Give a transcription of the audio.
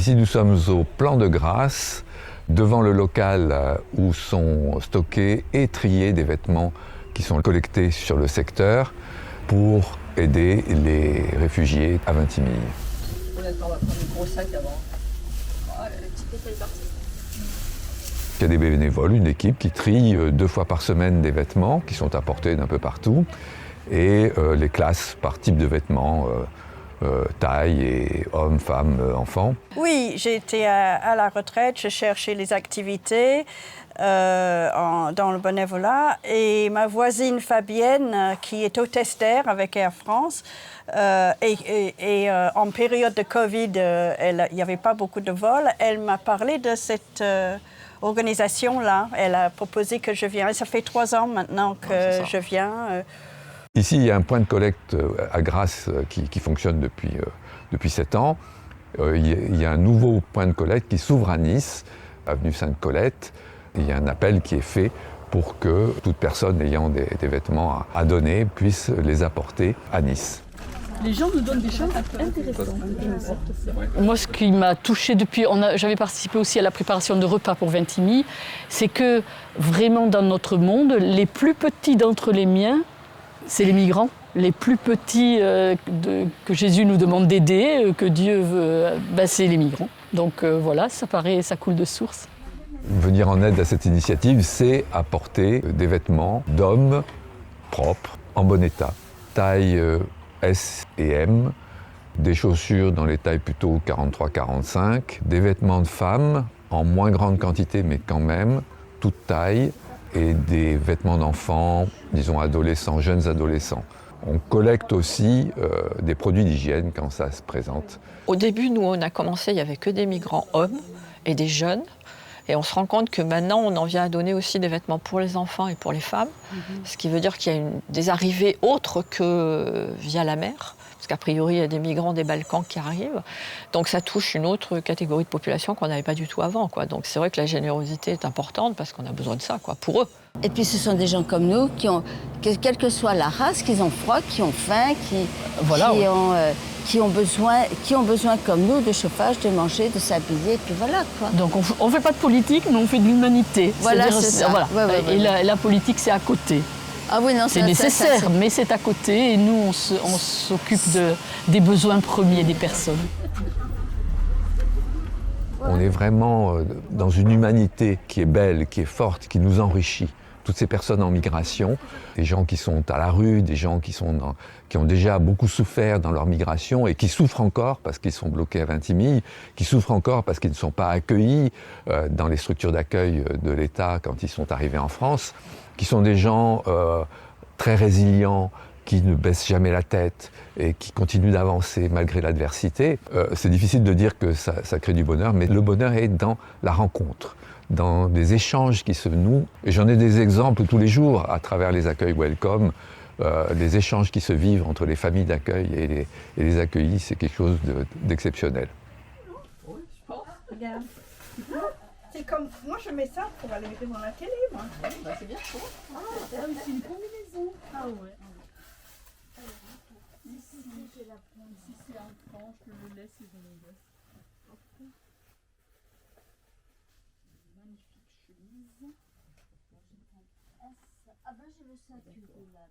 Ici, nous sommes au Plan de Grâce, devant le local où sont stockés et triés des vêtements qui sont collectés sur le secteur pour aider les réfugiés à Vintimille. On va prendre le gros sac avant. Le petit est parti. Il y a des bénévoles, une équipe qui trie 2 fois par semaine des vêtements qui sont apportés d'un peu partout et les classe par type de vêtements, taille et hommes, femmes, enfants. Oui, j'ai été à la retraite, je cherchais les activités dans le bénévolat et ma voisine Fabienne, qui est hôtesse d'air avec Air France, en période de Covid, il n'y avait pas beaucoup de vols, elle m'a parlé de cette organisation-là. Elle a proposé que je vienne. Ça fait 3 ans maintenant que je viens. Ici, il y a un point de collecte à Grasse qui fonctionne depuis 7 ans. Il y a un nouveau point de collecte qui s'ouvre à Nice, avenue Sainte-Colette. Il y a un appel qui est fait pour que toute personne ayant des vêtements à donner puisse les apporter à Nice. Les gens nous donnent des choses intéressantes. Moi, ce qui m'a touchée depuis, j'avais participé aussi à la préparation de repas pour Vintimille, c'est que vraiment dans notre monde, les plus petits d'entre les miens, c'est les migrants. Les plus petits que Jésus nous demande d'aider, que Dieu veut, c'est les migrants. Donc voilà, ça coule de source. Venir en aide à cette initiative, c'est apporter des vêtements d'hommes propres, en bon état, taille S et M, des chaussures dans les tailles plutôt 43-45, des vêtements de femmes en moins grande quantité mais quand même, toute taille, et des vêtements d'enfants, disons adolescents, jeunes adolescents. On collecte aussi des produits d'hygiène quand ça se présente. Au début, nous, on a commencé, il n'y avait que des migrants hommes et des jeunes. Et on se rend compte que maintenant, on en vient à donner aussi des vêtements pour les enfants et pour les femmes. Ce qui veut dire qu'il y a des arrivées autres que via la mer. Parce qu'a priori, il y a des migrants des Balkans qui arrivent. Donc ça touche une autre catégorie de population qu'on n'avait pas du tout avant, quoi. Donc c'est vrai que la générosité est importante parce qu'on a besoin de ça, quoi, pour eux. Et puis ce sont des gens comme nous quelle que soit la race, qui ont froid, qui ont faim, qui ont besoin comme nous de chauffage, de manger, de s'habiller, et puis voilà, quoi. Donc on ne fait pas de politique, mais on fait de l'humanité. Voilà, c'est ça. Voilà. Ouais. Et la politique, c'est à côté. Ah oui, non, c'est nécessaire, mais c'est à côté et nous, on s'occupe des besoins premiers des personnes. On est vraiment dans une humanité qui est belle, qui est forte, qui nous enrichit. Toutes ces personnes en migration, des gens qui sont à la rue, des gens qui ont déjà beaucoup souffert dans leur migration et qui souffrent encore parce qu'ils sont bloqués à Vintimille, qui souffrent encore parce qu'ils ne sont pas accueillis dans les structures d'accueil de l'État quand ils sont arrivés en France, qui sont des gens très résilients, qui ne baissent jamais la tête et qui continuent d'avancer malgré l'adversité. C'est difficile de dire que ça crée du bonheur, mais le bonheur est dans la rencontre, dans des échanges qui se nouent. Et j'en ai des exemples tous les jours à travers les accueils Welcome. Les échanges qui se vivent entre les familles d'accueil et les accueillis, c'est quelque chose d'exceptionnel. Regarde. C'est comme, moi je mets ça pour aller devant la télé, moi. C'est bien chaud. C'est une combinaison. Ah ouais. Ici, c'est un tranche, le lait, c'est vinaigrette. Magnifique chemise. Ah ben, je veux ça, là.